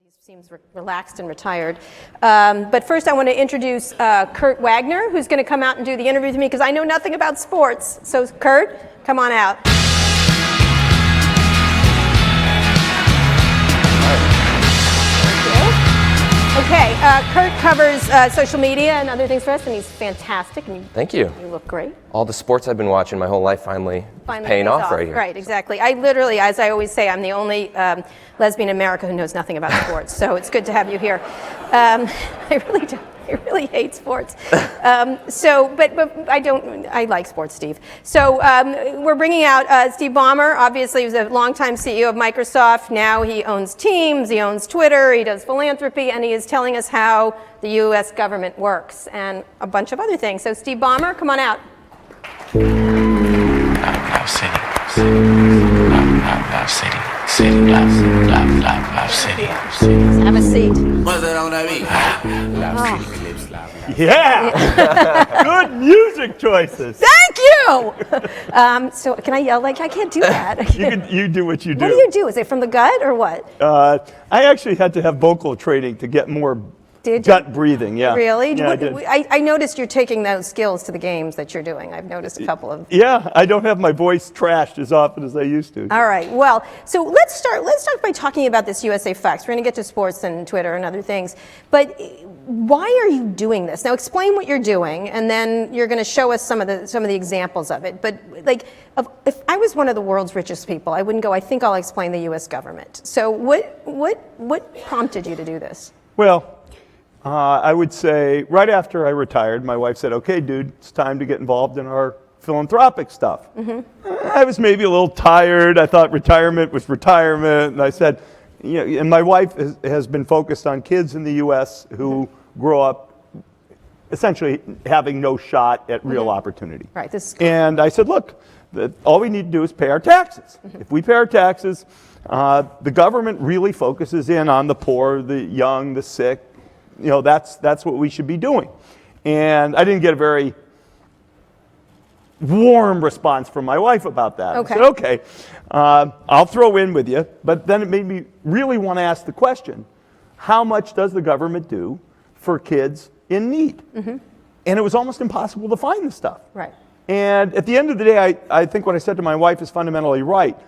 He seems relaxed and retired. But first I want to introduce Kurt Wagner, who's going to come out and do the interview with me because I know nothing about sports. So Kurt, come on out. Okay, Kurt covers social media and other things for us, and he's fantastic. And Thank you. You look great. All the sports I've been watching my whole life finally paying off right here. Right, exactly. I literally, as I always say, I'm the only lesbian in America who knows nothing about sports, so it's good to have you here. I really do. I really hate sports. But I like sports, Steve. So we're bringing out Steve Ballmer. Obviously, he was a longtime CEO of Microsoft. Now he owns Teams, he owns Twitter, he does philanthropy, and he is telling us how the U.S. government works and a bunch of other things. So Steve Ballmer, come on out. Have a seat. Yeah! Good music choices. Thank you! So can I yell? Like, I can't do that. You do what you do. What do you do? Is it from the gut or what? I actually had to have vocal training to get more gut breathing, yeah. Really? Yeah, I noticed you're taking those skills to the games that you're doing. I've noticed a couple of... Yeah, I don't have my voice trashed as often as I used to. All right, well, so let's start by talking about this USA Facts. We're going to get to sports and Twitter and other things, but why are you doing this? Now explain what you're doing, and then you're going to show us some of the examples of it. But like, if I was one of the world's richest people, I wouldn't go, I think I'll explain the US government. So what prompted you to do this? Well, I would say right after I retired, my wife said, okay, dude, it's time to get involved in our philanthropic stuff. Mm-hmm. I was maybe a little tired. I thought retirement was retirement. And I said, you know, and my wife has been focused on kids in the U.S. who grow up essentially having no shot at real opportunity. Right. And I said, look, all we need to do is pay our taxes. Mm-hmm. If we pay our taxes, the government really focuses in on the poor, the young, the sick. You know, that's what we should be doing. And I didn't get a very warm response from my wife about that. Okay. I said, okay, I'll throw in with you. But then it made me really want to ask the question, how much does the government do for kids in need? Mm-hmm. And it was almost impossible to find the stuff. Right. And at the end of the day, I think what I said to my wife is fundamentally right.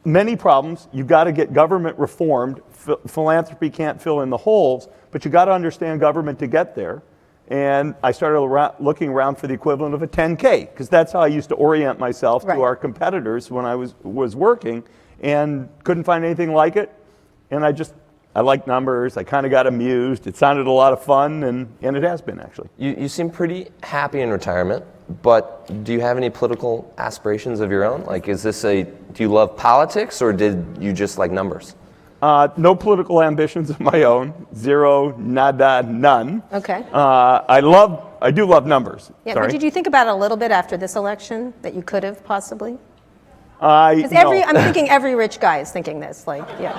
Many problems, you've got to get government reformed. Philanthropy can't fill in the holes, but you got to understand government to get there. And I started looking around for the equivalent of a 10K, because that's how I used to orient myself to our competitors when I was working, and couldn't find anything like it. And I like numbers. I kind of got amused. It sounded a lot of fun, and it has been, actually. You seem pretty happy in retirement, but do you have any political aspirations of your own? Like, do you love politics, or did you just like numbers? No political ambitions of my own. Zero, nada, none. Okay. I do love numbers. Yeah, Sorry. but did you think about it a little bit after this election that you could have possibly? I'm thinking every rich guy is thinking this. Like, yeah.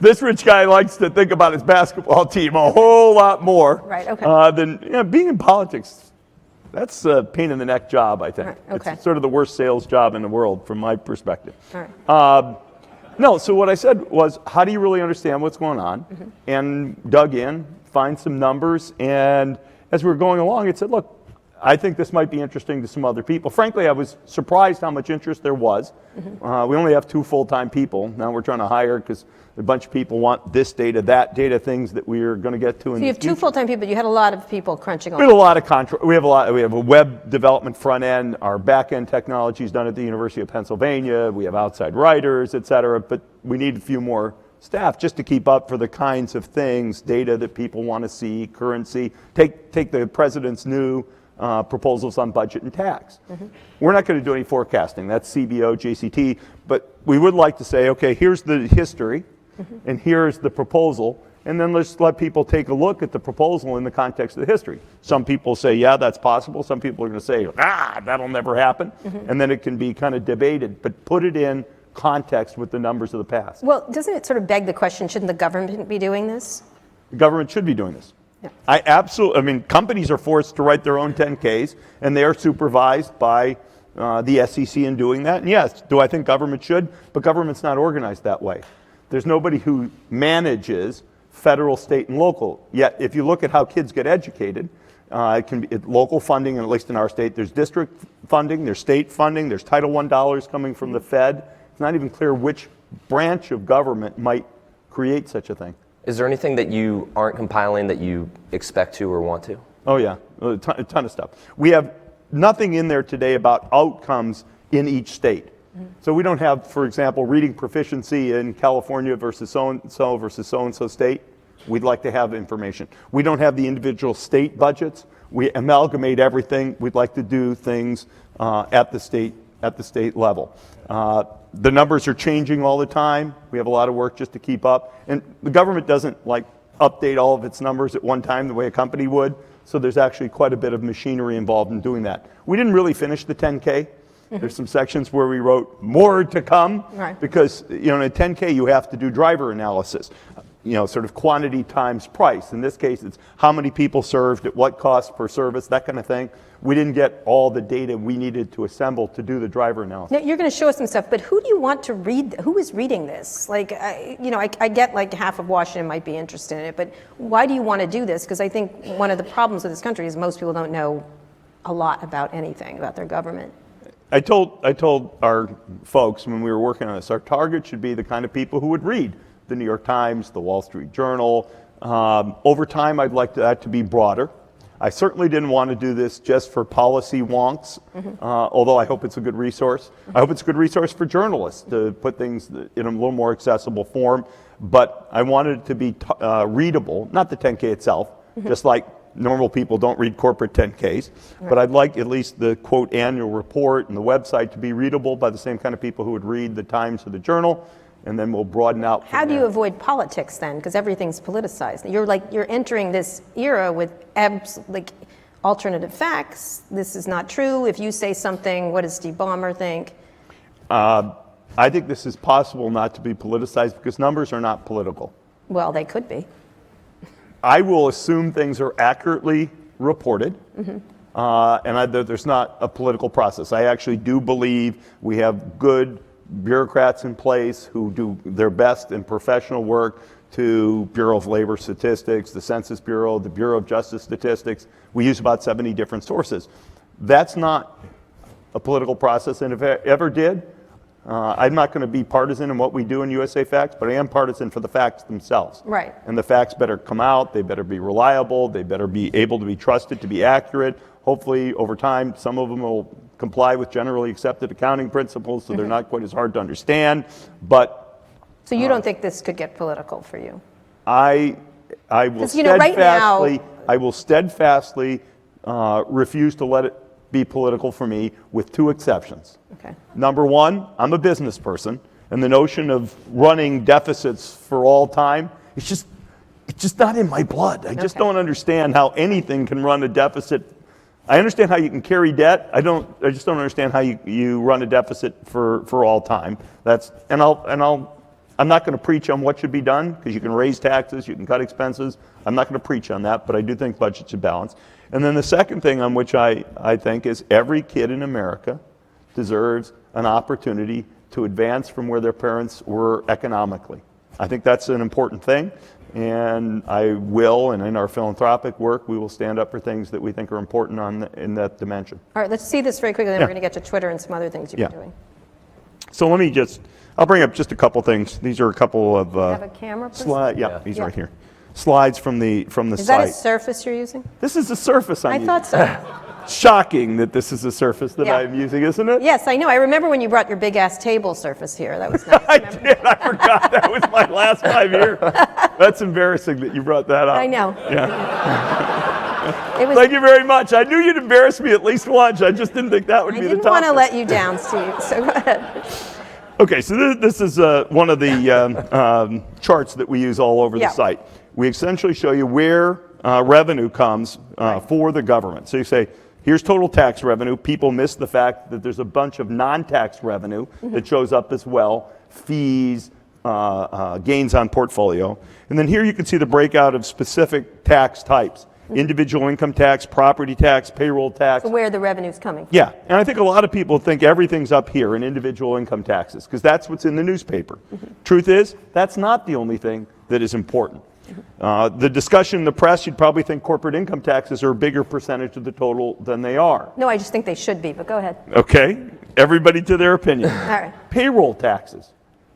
This rich guy likes to think about his basketball team a whole lot more. Right. Okay. Than being in politics. That's a pain in the neck job, I think. Right, okay. It's sort of the worst sales job in the world from my perspective. All right. No, so what I said was, how do you really understand what's going on? Mm-hmm. And dug in, find some numbers, and as we were going along, it said, look, I think this might be interesting to some other people. Frankly, I was surprised how much interest there was. Mm-hmm. We only have 2 full-time people. Now we're trying to hire because a bunch of people want this data, that data, things that we're going to get to in the future. So you have 2 full-time people. You had a lot of people crunching on. We had a lot of we have a web development front end. Our back end technology is done at the University of Pennsylvania. We have outside writers, et cetera. But we need a few more staff just to keep up for the kinds of things, data that people want to see, currency. Take the president's new proposals on budget and tax. Mm-hmm. We're not going to do any forecasting. That's CBO, JCT. But we would like to say, okay, here's the history. Mm-hmm. And here's the proposal, and then let's let people take a look at the proposal in the context of the history. Some people say, yeah, that's possible. Some people are going to say, that'll never happen. Mm-hmm. And then it can be kind of debated, but put it in context with the numbers of the past. Well, doesn't it sort of beg the question, shouldn't the government be doing this? The government should be doing this. Yeah. Companies are forced to write their own 10Ks, and they are supervised by the SEC in doing that. And yes, do I think government should? But government's not organized that way. There's nobody who manages federal, state, and local. Yet, if you look at how kids get educated, it can be local funding, and at least in our state, there's district funding, there's state funding, there's Title I dollars coming from the Fed. It's not even clear which branch of government might create such a thing. Is there anything that you aren't compiling that you expect to or want to? Oh yeah, a ton of stuff. We have nothing in there today about outcomes in each state. So we don't have, for example, reading proficiency in California versus so-and-so versus so-and-so state. We'd like to have information. We don't have the individual state budgets. We amalgamate everything. We'd like to do things at the state level. The numbers are changing all the time. We have a lot of work just to keep up. And the government doesn't like update all of its numbers at one time the way a company would. So there's actually quite a bit of machinery involved in doing that. We didn't really finish the 10K. There's some sections where we wrote more to come, right, because in a 10K you have to do driver analysis, sort of quantity times price. In this case, it's how many people served at what cost per service, that kind of thing. We didn't get all the data we needed to assemble to do the driver analysis. Now, you're going to show us some stuff, but who do you want to read? Who is reading this? Like, I get like half of Washington might be interested in it, but why do you want to do this? Because I think one of the problems with this country is most people don't know a lot about anything about their government. I told our folks when we were working on this, our target should be the kind of people who would read the New York Times, the Wall Street Journal. Over time, I'd like that to be broader. I certainly didn't want to do this just for policy wonks, although I hope it's a good resource. I hope it's a good resource for journalists to put things in a little more accessible form. But I wanted it to be readable, not the 10K itself, just like normal people don't read corporate 10Ks, but I'd like at least the quote annual report and the website to be readable by the same kind of people who would read the Times or the Journal, and then we'll broaden out. How do you avoid politics then? Because everything's politicized. You're entering this era with alternative facts. This is not true. If you say something, what does Steve Ballmer think? I think this is possible not to be politicized because numbers are not political. Well, they could be. I will assume things are accurately reported, and there's not a political process. I actually do believe we have good bureaucrats in place who do their best in professional work to Bureau of Labor Statistics, the Census Bureau, the Bureau of Justice Statistics. We use about 70 different sources. That's not a political process, and if it ever did, I'm not going to be partisan in what we do in USA Facts, but I am partisan for the facts themselves. Right. And the facts better come out, they better be reliable, they better be able to be trusted to be accurate. Hopefully, over time, some of them will comply with generally accepted accounting principles, so they're not quite as hard to understand. But so you don't think this could get political for you? I will steadfastly refuse to let it be political for me, with two exceptions. Okay. Number one, I'm a business person, and the notion of running deficits for all time, it's just not in my blood. I just don't understand how anything can run a deficit. I understand how you can carry debt. I just don't understand how you run a deficit for all time. I'm not going to preach on what should be done, because you can raise taxes, you can cut expenses. I'm not going to preach on that, but I do think budgets should balance. And then the second thing on which I think is every kid in America deserves an opportunity to advance from where their parents were economically. I think that's an important thing, and and in our philanthropic work, we will stand up for things that we think are important in that dimension. All right, let's see this very quickly, then we're going to get to Twitter and some other things you've been doing. So I'll bring up just a couple things. These are a couple of have a camera, please? These right here. Slides from the site. Is that a Surface you're using? This is a Surface I'm using. I thought so. Shocking that this is a Surface that I'm using, isn't it? Yes, I know. I remember when you brought your big-ass table Surface here. That was nice. I did. I forgot. That was my last 5 years. That's embarrassing that you brought that up. I know. Yeah. Thank you very much. I knew you'd embarrass me at least once. I just didn't think that would be the topic. I didn't want to let you down, Steve, so go ahead. Okay, so this is one of the charts that we use all over the site. We essentially show you where revenue comes for the government. So you say, here's total tax revenue. People miss the fact that there's a bunch of non-tax revenue that shows up as well, fees, gains on portfolio. And then here you can see the breakout of specific tax types. individual income tax, property tax, payroll tax. So where the revenue's coming from. Yeah, and I think a lot of people think everything's up here in individual income taxes because that's what's in the newspaper. Truth is, that's not the only thing that is important. The discussion in the press, you'd probably think corporate income taxes are a bigger percentage of the total than they are. No, I just think they should be, but go ahead. Okay, everybody to their opinion. All right. Payroll taxes.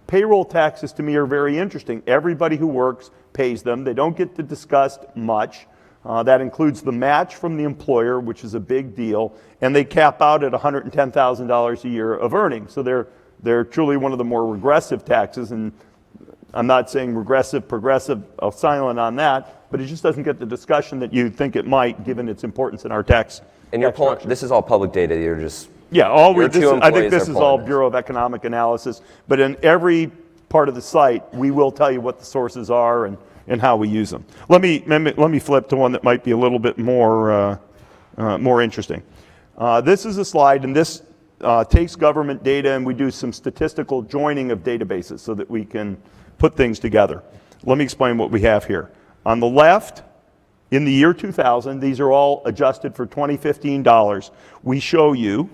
Payroll taxes to me are very interesting. Everybody who works pays them. They don't get discussed much. That includes the match from the employer, which is a big deal, and they cap out at $110,000 a year of earnings. So they're truly one of the more regressive taxes, and I'm not saying regressive, progressive, I'm silent on that, but it just doesn't get the discussion that you'd think it might, given its importance in our tax. And you're pulling, structure. this is all public data. You're just Yeah, I think this is all pulling Bureau of Economic Analysis, but in every part of the site, we will tell you what the sources are and how we use them. Let me flip to one that might be a little bit more interesting. This is a slide, and this takes government data, and we do some statistical joining of databases so that we can put things together. Let me explain what we have here. On the left, in the year 2000, these are all adjusted for 2015 dollars. We show you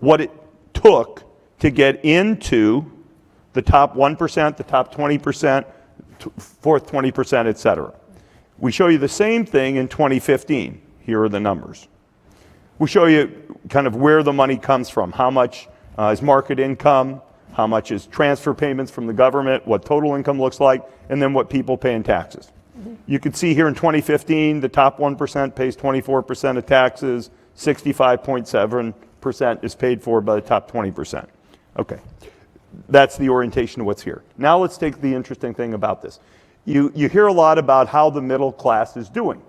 what it took to get into the top 1%, the top 20%, fourth 20%, et cetera. We show you the same thing in 2015. Here are the numbers. We show you kind of where the money comes from, how much is market income, how much is transfer payments from the government, what total income looks like, and then what people pay in taxes. You can see here in 2015, the top 1% pays 24% of taxes, 65.7% is paid for by the top 20%. Okay, that's the orientation of what's here. Now let's take the interesting thing about this. You hear a lot about how the middle class is doing.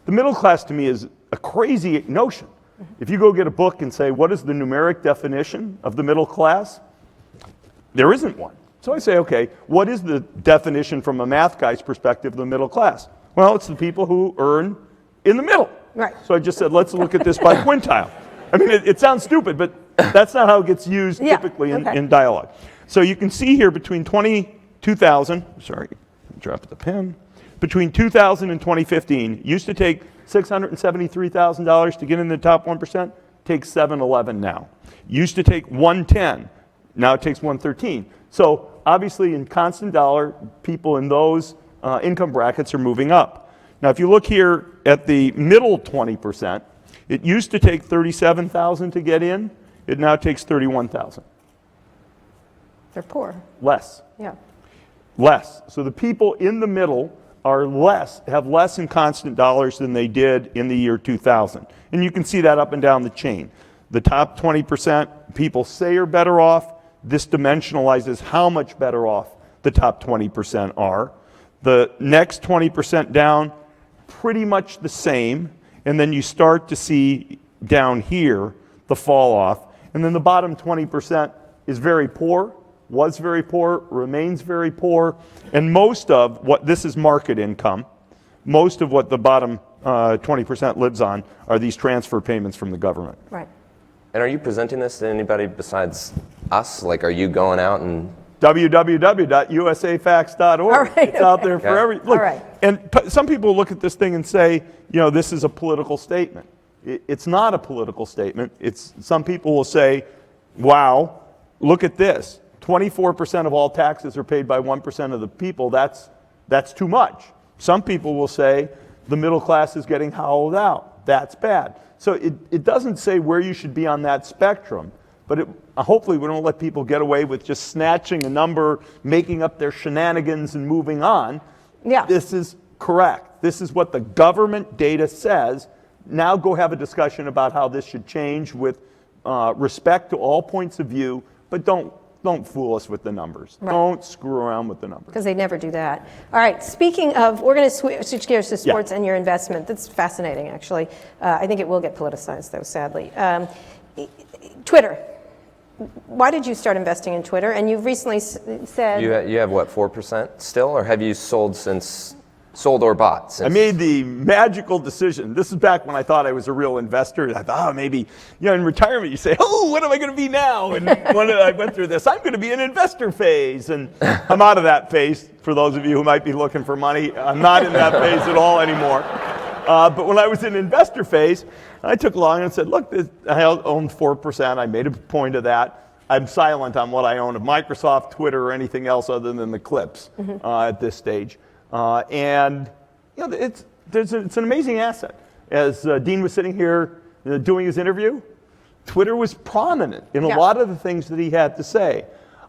The middle class to me is a crazy notion. If you go get a book and say, what is the numeric definition of the middle class? There isn't one. So I say, okay, what is the definition from a math guy's perspective of the middle class? Well, it's the people who earn in the middle. Right. So I just said, let's look at this by quintile. I mean, it sounds stupid, but that's not how it gets used typically in dialogue. So you can see here between 2000, sorry, drop the pen. Between 2000 and 2015, used to take $673,000 to get in the top 1%, takes $711 now. Used to take $110, now it takes $113. So obviously in constant dollar, people in those income brackets are moving up. Now if you look here at the middle 20%, it used to take $37,000 to get in, it now takes $31,000. They're poor. Less. Yeah. Less. So the people in the middle are have less in constant dollars than they did in the year 2000. And you can see that up and down the chain. The top 20% people say are better off. This dimensionalizes how much better off the top 20% are. The next 20% down, pretty much the same. And then you start to see down here the fall off. And then the bottom 20% is very poor, was very poor, remains very poor. And most of what, this is market income, most of what the bottom 20% lives on are these transfer payments from the government. Right. And are you presenting this to anybody besides us? Like, are you going out and www.usafacts.org. All right, it's out there for every. Look, all right. And some people look at this thing and say, you know, this is a political statement. It's not a political statement. Some people will say, wow, look at this. 24% of all taxes are paid by 1% of the people. That's too much. Some people will say the middle class is getting hollowed out. That's bad. So it doesn't say where you should be on that spectrum, but hopefully we don't let people get away with just snatching a number, making up their shenanigans and moving on. Yeah. This is correct. This is what the government data says. Now go have a discussion about how this should change with respect to all points of view, but don't fool us with the numbers. Right. Don't screw around with the numbers. Because they never do that. All right, speaking of, we're going to switch gears to sports and your investment. That's fascinating, actually. I think it will get politicized, though, sadly. Twitter. Why did you start investing in Twitter? And you've recently said... You have what, 4% still? Or have you sold or bought since? I made the magical decision. This is back when I thought I was a real investor. I thought, maybe, in retirement you say, what am I going to be now? And when I went through this, I'm going to be an investor phase. And I'm out of that phase. For those of you who might be looking for money, I'm not in that phase at all anymore. But when I was in investor phase, I took along and said, look, I own 4%. I made a point of that. I'm silent on what I own of Microsoft, Twitter, or anything else other than the clips at this stage. And you know, it's an amazing asset. As Dean was sitting here doing his interview, Twitter was prominent in a lot of the things that he had to say.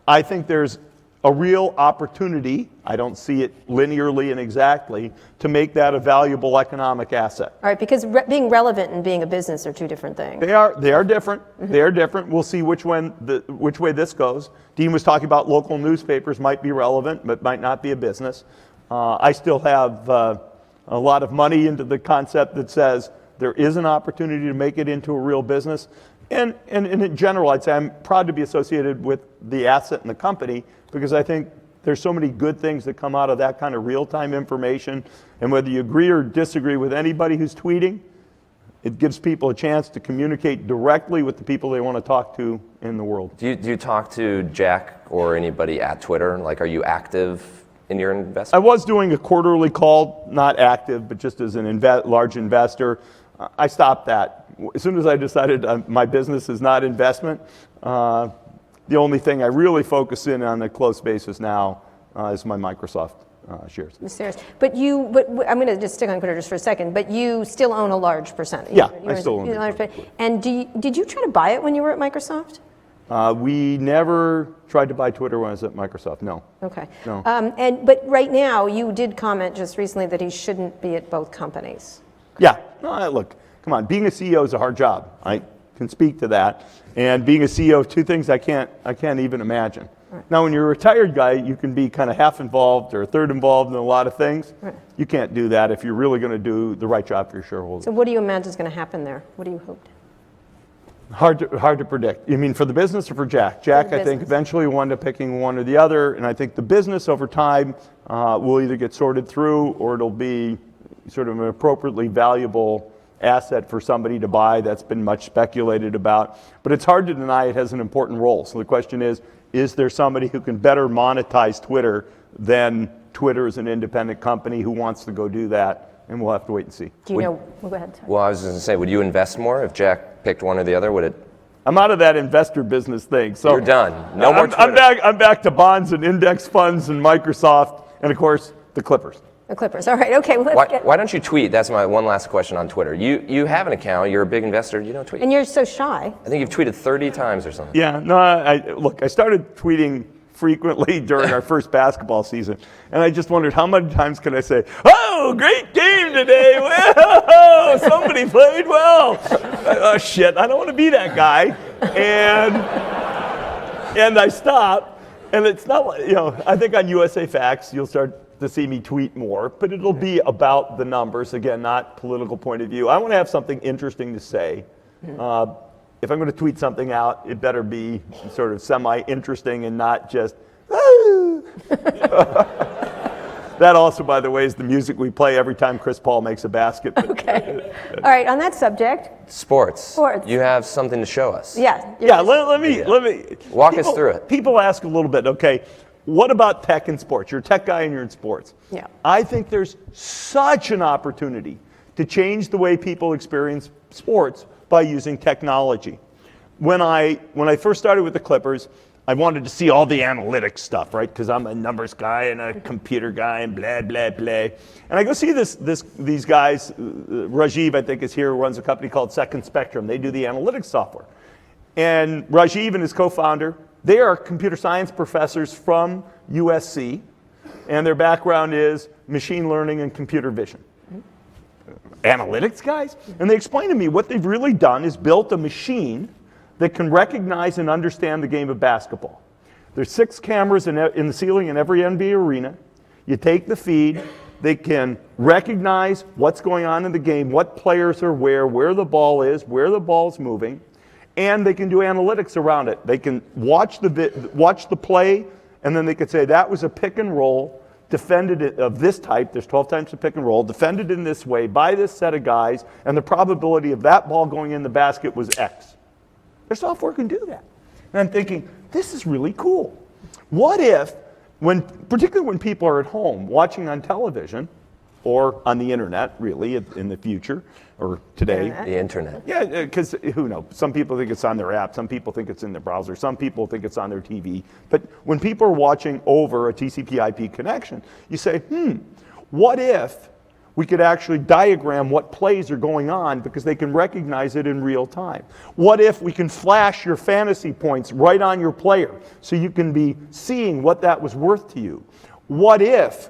I think there's a real opportunity, I don't see it linearly and exactly, to make that a valuable economic asset. All right, because being relevant and being a business are two different things. They are different. They are different. We'll see which way this goes. Dean was talking about local newspapers might be relevant, but might not be a business. I still have a lot of money into the concept that says there is an opportunity to make it into a real business. And in general, I'd say I'm proud to be associated with the asset and the company because I think there's so many good things that come out of that kind of real-time information. And whether you agree or disagree with anybody who's tweeting, it gives people a chance to communicate directly with the people they want to talk to in the world. Do you talk to Jack or anybody at Twitter? Like, are you active in your investment? I was doing a quarterly call, not active, but just as an large investor. I stopped that. As soon as I decided my business is not investment, the only thing I really focus in on a close basis now is my Microsoft shares. Serious. But I'm going to just stick on Twitter just for a second, but you still own a large percentage. Yeah, I still own it. And did you try to buy it when you were at Microsoft? We never tried to buy Twitter when I was at Microsoft, no. Okay. No. But right now, you did comment just recently that he shouldn't be at both companies. Yeah. No, look, come on. Being a CEO is a hard job. I can speak to that. And being a CEO of two things I can't even imagine. Right. Now, when you're a retired guy, you can be kind of half involved or a third involved in a lot of things. Right. You can't do that if you're really going to do the right job for your shareholders. So what do you imagine is going to happen there? What do you hope? Hard to predict. You mean for the business or for Jack? Jack, I think, eventually will end up picking one or the other. And I think the business over time will either get sorted through or it'll be sort of an appropriately valuable asset for somebody to buy. That's been much speculated about. But it's hard to deny it has an important role. So the question is there somebody who can better monetize Twitter than Twitter as an independent company who wants to go do that? And we'll have to wait and see. Do you know? Well, go ahead. Sorry. Well, I was going to say, would you invest more if Jack picked one or the other? Would it? I'm out of that investor business thing. So you're done. No more Twitter. I'm back to bonds and index funds and Microsoft and, of course, the Clippers. The Clippers. All right. Okay. Well, why don't you tweet? That's my one last question on Twitter. You have an account. You're a big investor. You don't tweet. And you're so shy. I think you've tweeted 30 times or something. Yeah. No. I started tweeting frequently during our first basketball season, and I just wondered how many times can I say, "Oh, great game today! Whoa, somebody played well." Oh shit! I don't want to be that guy, and I stopped. And it's not like, I think on USA Facts you'll start to see me tweet more, but it'll be about the numbers. Again, not political point of view. I want to have something interesting to say. If I'm going to tweet something out, it better be sort of semi-interesting and not just, That also, by the way, is the music we play every time Chris Paul makes a basket. Okay. All right, on that subject. Sports. You have something to show us. Yeah. Let me walk us through it. People ask a little bit, okay, what about tech and sports? You're a tech guy and you're in sports. Yeah. I think there's such an opportunity to change the way people experience sports by using technology. When I first started with the Clippers, I wanted to see all the analytics stuff, right? Because I'm a numbers guy and a computer guy and blah, blah, blah. And I go see these guys. Rajiv, I think, is here, runs a company called Second Spectrum. They do the analytics software. And Rajiv and his co-founder, they are computer science professors from USC. And their background is machine learning and computer vision. Analytics guys? And they explained to me what they've really done is built a machine that can recognize and understand the game of basketball. There's 6 cameras in the ceiling in every NBA arena. You take the feed, they can recognize what's going on in the game, what players are where the ball is, where the ball's moving, and they can do analytics around it. They can watch the play, and then they could say that was a pick and roll, defended it of this type, there's 12 times a pick and roll, defended in this way by this set of guys, and the probability of that ball going in the basket was X. Their software can do that. And I'm thinking, this is really cool. What if, particularly when people are at home watching on television, or on the internet, really, in the future or today. The internet. Yeah, because who knows? Some people think it's on their app. Some people think it's in their browser. Some people think it's on their TV. But when people are watching over a TCP/IP connection, you say, what if we could actually diagram what plays are going on because they can recognize it in real time? What if we can flash your fantasy points right on your player so you can be seeing what that was worth to you? What if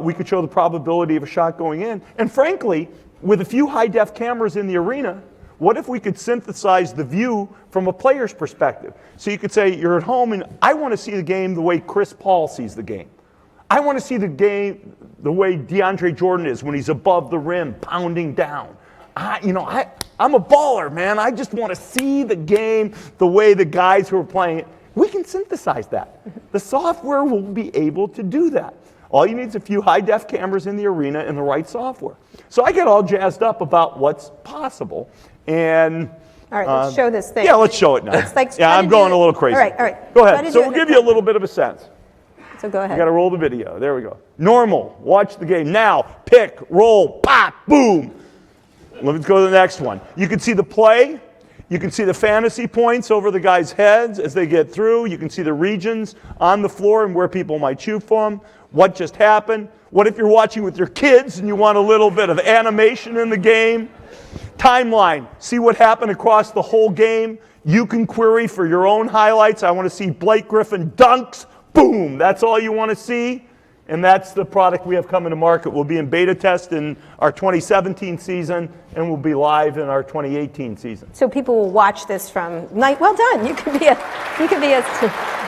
we could show the probability of a shot going in? And frankly, with a few high-def cameras in the arena, what if we could synthesize the view from a player's perspective? So you could say, you're at home and I want to see the game the way Chris Paul sees the game. I want to see the game the way DeAndre Jordan is when he's above the rim, pounding down. I'm a baller, man. I just want to see the game the way the guys who are playing it. We can synthesize that. The software will be able to do that. All you need is a few high-def cameras in the arena and the right software. So I get all jazzed up about what's possible. And All right, let's show this thing. yeah, let's show it now. It's like yeah, I'm going a little crazy. All right. Go ahead. So we'll give you a little bit of a sense. So go ahead. You got to roll the video. There we go. Normal. Watch the game. Now, pick, roll, pop, boom. Let's go to the next one. You can see the play. You can see the fantasy points over the guys' heads as they get through. You can see the regions on the floor and where people might shoot from. What just happened? What if you're watching with your kids and you want a little bit of animation in the game? Timeline. See what happened across the whole game. You can query for your own highlights. I want to see Blake Griffin dunks. Boom. That's all you want to see. And that's the product we have coming to market. We'll be in beta test in our 2017 season, and we'll be live in our 2018 season. So people will watch this from night. Well done. You could be a.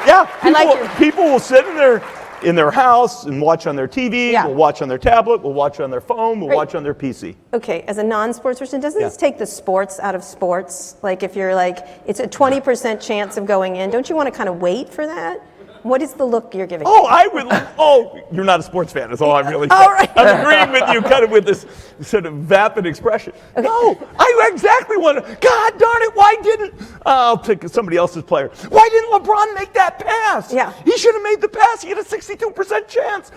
Yeah. People will sit in their house and watch on their TV. Yeah. Will watch on their tablet. Will watch on their phone. Will watch on their PC. Okay. As a non-sports person, doesn't this take the sports out of sports? Like if you're like, it's a 20% chance of going in. Don't you want to kind of wait for that? What is the look you're giving? You're not a sports fan. That's all I'm really All right. I'm agreeing with you kind of with this sort of vapid expression. Okay. No, I exactly want to. God darn it, why didn't, I'll pick somebody else's player. Why didn't LeBron make that pass? Yeah. He should have made the pass. He had a 62% chance.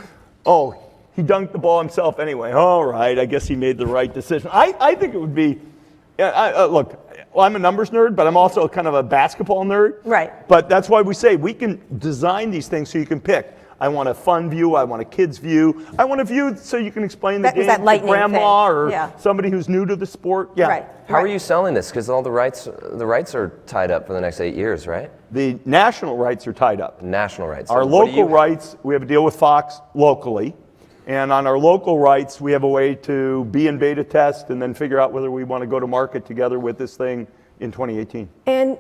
Oh, he dunked the ball himself anyway. All right, I guess he made the right decision. I think it would be, look, well, I'm a numbers nerd, but I'm also kind of a basketball nerd. Right. But that's why we say we can design these things so you can pick. I want a fun view. I want a kid's view. I want a view so you can explain the game to grandma or somebody who's new to the sport. Yeah. Right. How are you selling this? Because all the rights are tied up for the next 8 years, right? The national rights are tied up. National rights. Our local rights, we have a deal with Fox locally. And on our local rights, we have a way to be in beta test and then figure out whether we want to go to market together with this thing in 2018. And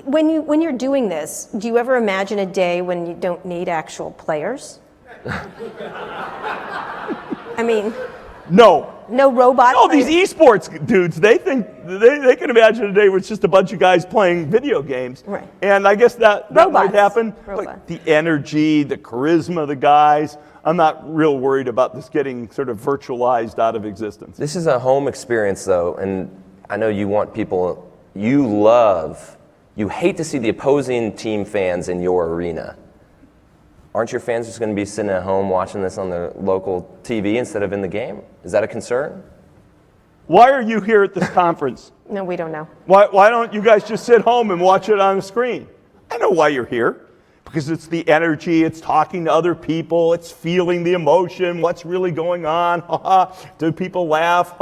when you're doing this, do you ever imagine a day when you don't need actual players? I mean, no robot. No, these esports dudes, they think they can imagine a day where it's just a bunch of guys playing video games. Right. And I guess that might happen. Robots. But the energy, the charisma of the guys, I'm not real worried about this getting sort of virtualized out of existence. This is a home experience, though, and I know you want people, you hate to see the opposing team fans in your arena. Aren't your fans just going to be sitting at home watching this on their local TV instead of in the game? Is that a concern? Why are you here at this conference? No, we don't know. Why don't you guys just sit home and watch it on the screen? I know why you're here. Because it's the energy, it's talking to other people, it's feeling the emotion, what's really going on, do people laugh,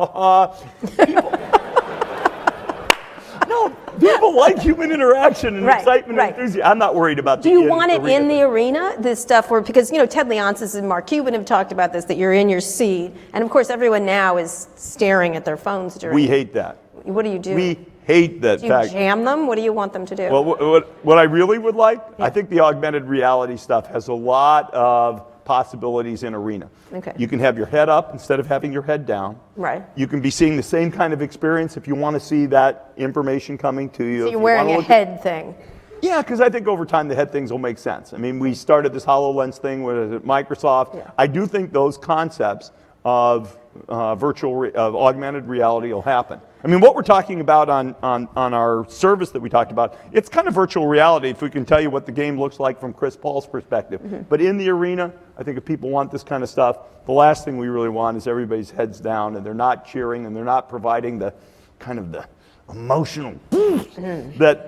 No, people like human interaction and excitement and enthusiasm. I'm not worried about Do you want it in the arena, this stuff where, because, Ted Leonsis and Mark Cuban have talked about this, that you're in your seat, and of course everyone now is staring at their phones during. We hate that. What do you do? We hate that fact. Do you jam them? What do you want them to do? Well, what I really would like, I think the augmented reality stuff has a lot of possibilities in arena. Okay. You can have your head up instead of having your head down. Right. You can be seeing the same kind of experience if you want to see that information coming to you. So you're wearing a head thing. Yeah, because I think over time the head things will make sense. I mean, we started this HoloLens thing with Microsoft. Yeah. I do think those concepts of augmented reality will happen. I mean, what we're talking about on our service that we talked about, it's kind of virtual reality if we can tell you what the game looks like from Chris Paul's perspective. But in the arena, I think if people want this kind of stuff, the last thing we really want is everybody's heads down and they're not cheering and they're not providing the kind of the emotional that,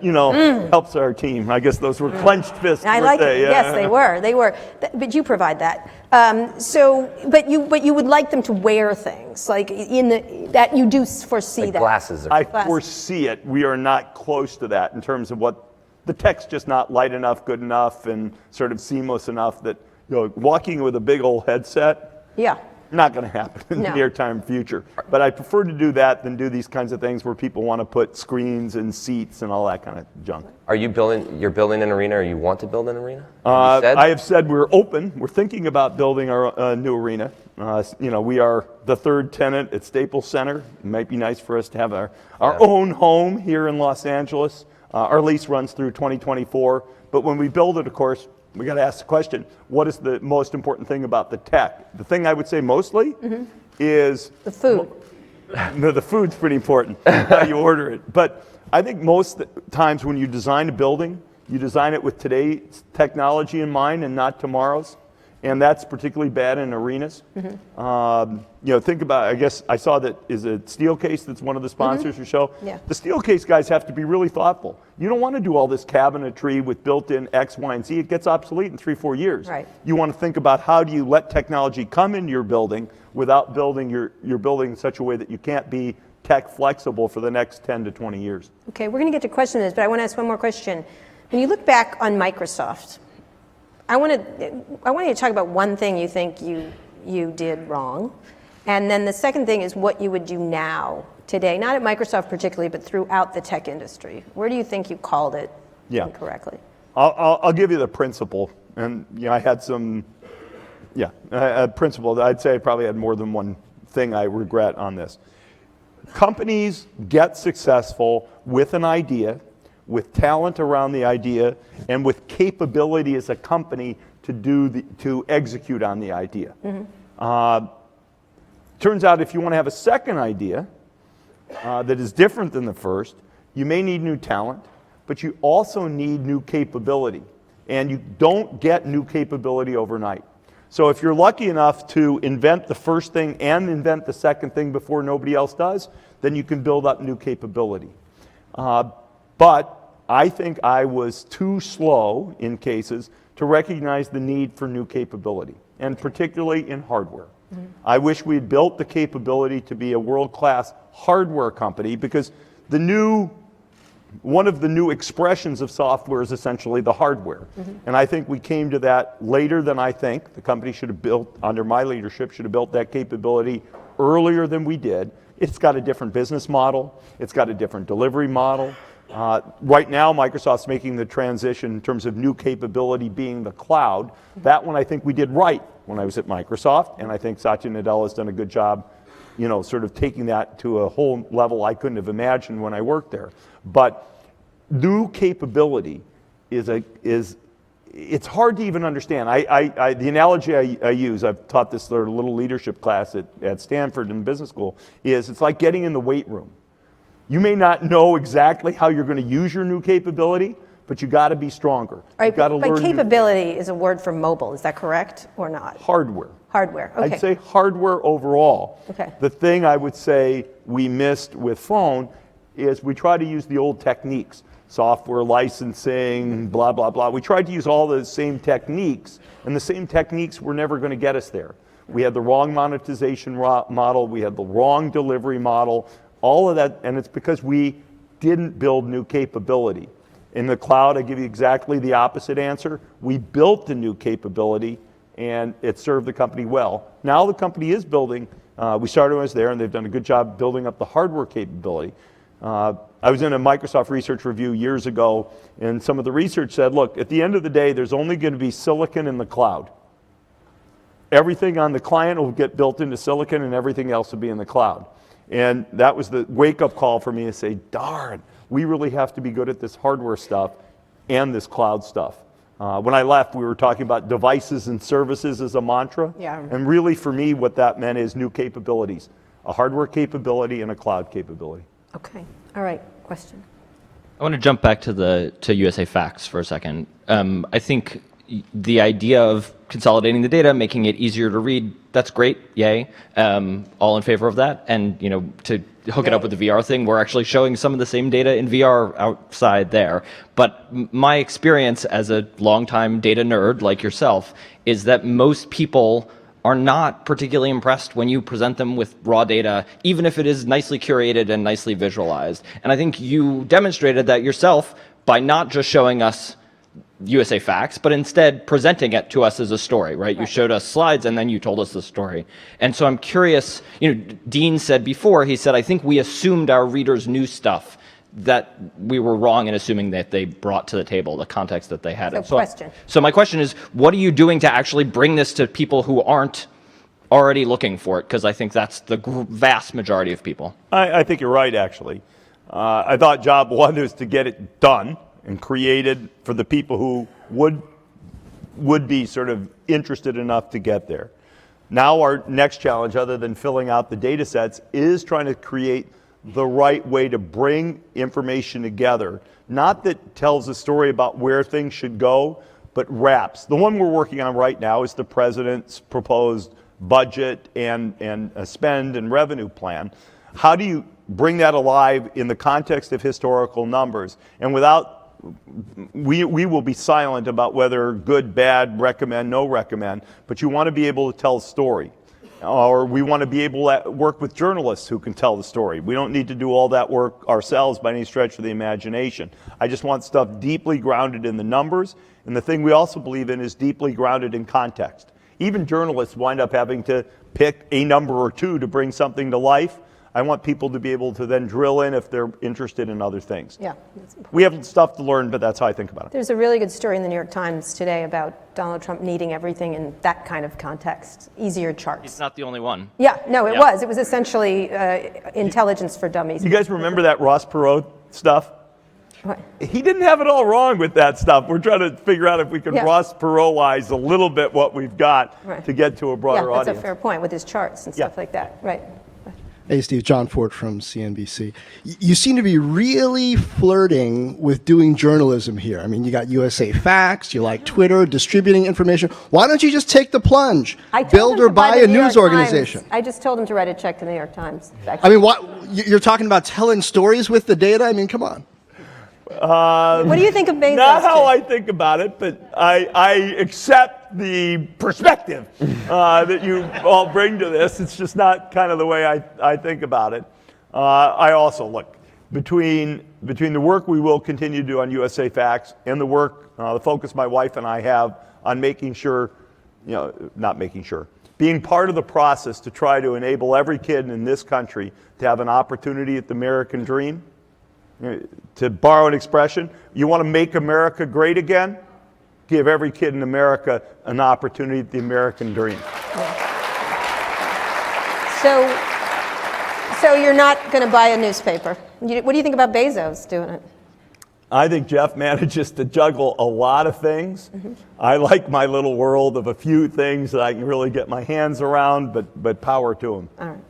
helps our team. I guess those were clenched fists. I like it. Yes, they were. They were. But you provide that. But you would like them to wear things like that you do foresee like that. Glasses. I foresee it. We are not close to that in terms of what the tech's just not light enough, good enough, and sort of seamless enough that walking with a big old headset. Yeah. Not going to happen in the near-time future. But I prefer to do that than do these kinds of things where people want to put screens and seats and all that kind of junk. You're building an arena, or you want to build an arena? I have said we're open. We're thinking about building our new arena. We are the third tenant at Staples Center. It might be nice for us to have our own home here in Los Angeles. Our lease runs through 2024. But when we build it, of course, we got to ask the question, what is the most important thing about the tech? The thing I would say mostly is... The food. No, the food's pretty important, how you order it. But I think most times when you design a building, you design it with today's technology in mind and not tomorrow's. And that's particularly bad in arenas. Think about, I guess I saw that is it Steelcase that's one of the sponsors of your show. Yeah. The Steelcase guys have to be really thoughtful. You don't want to do all this cabinetry with built-in X, Y, and Z. It gets obsolete in 3-4 years. Right. You want to think about how do you let technology come into your building without building your building in such a way that you can't be tech flexible for the next 10 to 20 years. Okay, we're going to get to questions, but I want to ask one more question. When you look back on Microsoft, I want you to talk about one thing you think you did wrong, and then the second thing is what you would do now, today, not at Microsoft particularly, but throughout the tech industry. Where do you think you called it incorrectly? I'll give you the principle, and I had some, a principle. I'd say I probably had more than one thing I regret on this. Companies get successful with an idea, with talent around the idea, and with capability as a company to execute on the idea. Turns out if you want to have a second idea that is different than the first, you may need new talent, but you also need new capability. And you don't get new capability overnight. So if you're lucky enough to invent the first thing and invent the second thing before nobody else does, then you can build up new capability. But I think I was too slow in cases to recognize the need for new capability, and particularly in hardware. I wish we had built the capability to be a world-class hardware company, because one of the new expressions of software is essentially the hardware. And I think we came to that later than I think. The company should have built, under my leadership, should have built that capability earlier than we did. It's got a different business model. It's got a different delivery model. Right now, Microsoft's making the transition in terms of new capability being the cloud. That one I think we did right when I was at Microsoft, and I think Satya Nadella has done a good job, sort of taking that to a whole level I couldn't have imagined when I worked there. But new capability it's hard to even understand. The analogy I use, I've taught this little leadership class at Stanford in business school, is it's like getting in the weight room. You may not know exactly how you're going to use your new capability, but you got to be stronger. Right, but capability is a word for mobile. Is that correct or not? Hardware. Hardware, okay. I'd say hardware overall. Okay. The thing I would say we missed with phone is we try to use the old techniques. Software licensing, blah, blah, blah. We tried to use all the same techniques, and the same techniques were never going to get us there. We had the wrong monetization model. We had the wrong delivery model. All of that, and it's because we didn't build new capability. In the cloud, I give you exactly the opposite answer. We built the new capability, and it served the company well. Now the company is building. We started when I was there, and they've done a good job building up the hardware capability. I was in a Microsoft research review years ago, and some of the research said, look, at the end of the day, there's only going to be silicon in the cloud. Everything on the client will get built into silicon, and everything else will be in the cloud. And that was the wake-up call for me to say, darn, we really have to be good at this hardware stuff and this cloud stuff. When I left, we were talking about devices and services as a mantra. Yeah. And really, for me, what that meant is new capabilities, a hardware capability and a cloud capability. Okay. All right. Question. I want to jump back to USA Facts for a second. I think the idea of consolidating the data, making it easier to read, that's great. Yay. All in favor of that. And to hook it up with the VR thing, we're actually showing some of the same data in VR outside there. But my experience as a longtime data nerd like yourself is that most people are not particularly impressed when you present them with raw data, even if it is nicely curated and nicely visualized. And I think you demonstrated that yourself by not just showing us USA Facts, but instead presenting it to us as a story, right? You showed us slides and then you told us the story. And so I'm curious, Dean said before, he said, I think we assumed our readers knew stuff that we were wrong in assuming that they brought to the table, the context that they had. So my question is, what are you doing to actually bring this to people who aren't already looking for it? Because I think that's the vast majority of people. I think you're right, actually. I thought job one was to get it done and created for the people who would be sort of interested enough to get there. Now our next challenge, other than filling out the data sets, is trying to create the right way to bring information together. Not that tells a story about where things should go, but wraps. The one we're working on right now is the president's proposed budget and a spend and revenue plan. How do you bring that alive in the context of historical numbers? And we will be silent about whether good, bad, recommend, no recommend, but you want to be able to tell a story. Or we want to be able to work with journalists who can tell the story. We don't need to do all that work ourselves by any stretch of the imagination. I just want stuff deeply grounded in the numbers. And the thing we also believe in is deeply grounded in context. Even journalists wind up having to pick a number or two to bring something to life. I want people to be able to then drill in if they're interested in other things. Yeah. We have stuff to learn, but that's how I think about it. There's a really good story in the New York Times today about Donald Trump needing everything in that kind of context, easier charts. He's not the only one. Yeah, no, it was. It was essentially intelligence for dummies. You guys remember that Ross Perot stuff? What? He didn't have it all wrong with that stuff. We're trying to figure out if we can Ross Perot-ize a little bit what we've got to get to a broader audience. That's a fair point with his charts and stuff like that. Right. Hey, Steve, John Ford from CNBC. You seem to be really flirting with doing journalism here. I mean, you got USA Facts, you like Twitter, distributing information. Why don't you just take the plunge? Build or buy a news organization. I just told him to write a check to the New York Times. I mean, you're talking about telling stories with the data? I mean, come on. What do you think of Bezos? Not how I think about it, but I accept the perspective that you all bring to this. It's just not kind of the way I think about it. I also look between the work we will continue to do on USA Facts and the work, the focus my wife and I have on making sure, being part of the process to try to enable every kid in this country to have an opportunity at the American dream. To borrow an expression, you want to make America great again? Give every kid in America an opportunity at the American dream. So you're not going to buy a newspaper. What do you think about Bezos doing it? I think Jeff manages to juggle a lot of things. I like my little world of a few things that I can really get my hands around, but power to him. All right.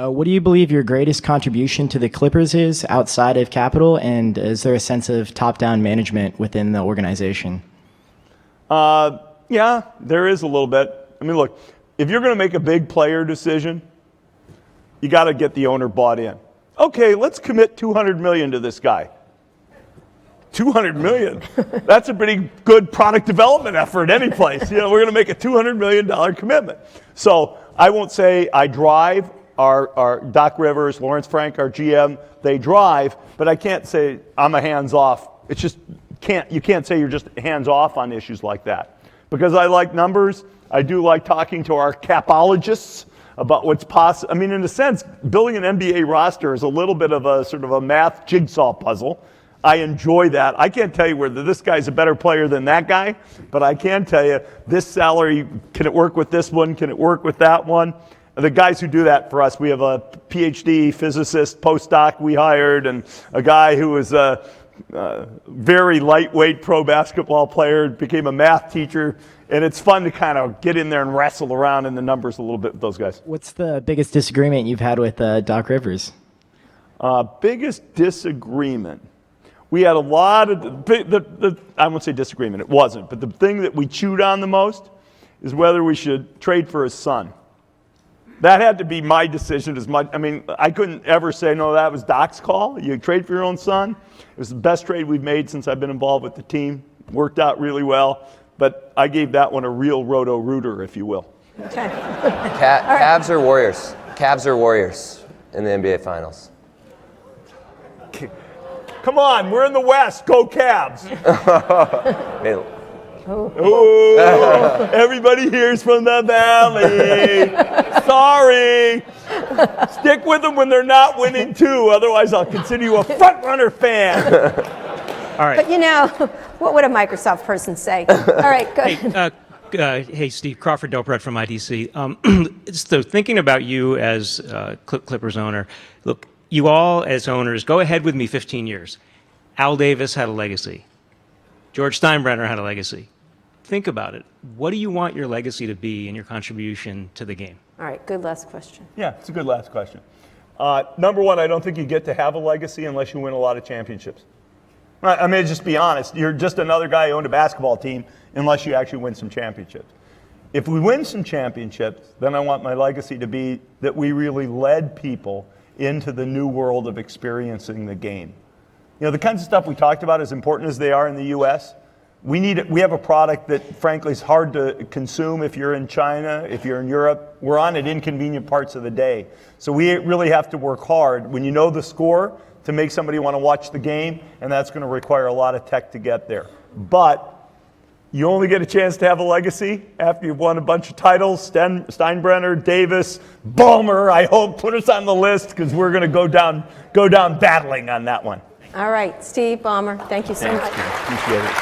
What do you believe your greatest contribution to the Clippers is outside of capital, and is there a sense of top-down management within the organization? Yeah, there is a little bit. I mean, look, if you're going to make a big player decision, you got to get the owner bought in. Okay, let's commit $200 million to this guy. $200 million. That's a pretty good product development effort any place. We're going to make a $200 million commitment. So I won't say I drive. Our Doc Rivers, Lawrence Frank, our GM, they drive, but I can't say I'm a hands-off. It's just you can't say you're just hands-off on issues like that. Because I like numbers, I do like talking to our capologists about what's possible. I mean, in a sense, building an NBA roster is a little bit of a sort of a math jigsaw puzzle. I enjoy that. I can't tell you whether this guy's a better player than that guy, but I can tell you this salary, can it work with this one? Can it work with that one? The guys who do that for us, we have a PhD physicist postdoc we hired, and a guy who was a very lightweight pro basketball player, became a math teacher, and it's fun to kind of get in there and wrestle around in the numbers a little bit with those guys. What's the biggest disagreement you've had with Doc Rivers? Biggest disagreement. We had a lot of, I won't say disagreement, it wasn't, but the thing that we chewed on the most is whether we should trade for his son. That had to be my decision as much. I mean, I couldn't ever say, no, that was Doc's call. You trade for your own son. It was the best trade we've made since I've been involved with the team. Worked out really well, but I gave that one a real roto-rooter, if you will. Okay. Cavs or Warriors? Cavs or Warriors in the NBA Finals? Come on, we're in the West. Go Cavs. Hey, Ooh, everybody here's from the Valley. Sorry. Stick with them when they're not winning too. Otherwise, I'll consider you a front-runner fan. All right. But you know, what would a Microsoft person say? All right, good. Hey, Steve, Crawford Delpret from IDC. So thinking about you as Clippers owner, look, you all as owners, go ahead with me 15 years. Al Davis had a legacy. George Steinbrenner had a legacy. Think about it. What do you want your legacy to be and your contribution to the game? All right, good last question. Yeah, it's a good last question. Number one, I don't think you get to have a legacy unless you win a lot of championships. I mean, just be honest. You're just another guy who owned a basketball team unless you actually win some championships. If we win some championships, then I want my legacy to be that we really led people into the new world of experiencing the game. You know, the kinds of stuff we talked about, as important as they are in the U.S., we have a product that, frankly, is hard to consume if you're in China, if you're in Europe. We're on at inconvenient parts of the day. So we really have to work hard when you know the score to make somebody want to watch the game, and that's going to require a lot of tech to get there. But you only get a chance to have a legacy after you've won a bunch of titles. Steinbrenner, Davis, Ballmer, I hope, put us on the list because we're going to go down battling on that one. All right, Steve Ballmer, thank you so much. Appreciate it.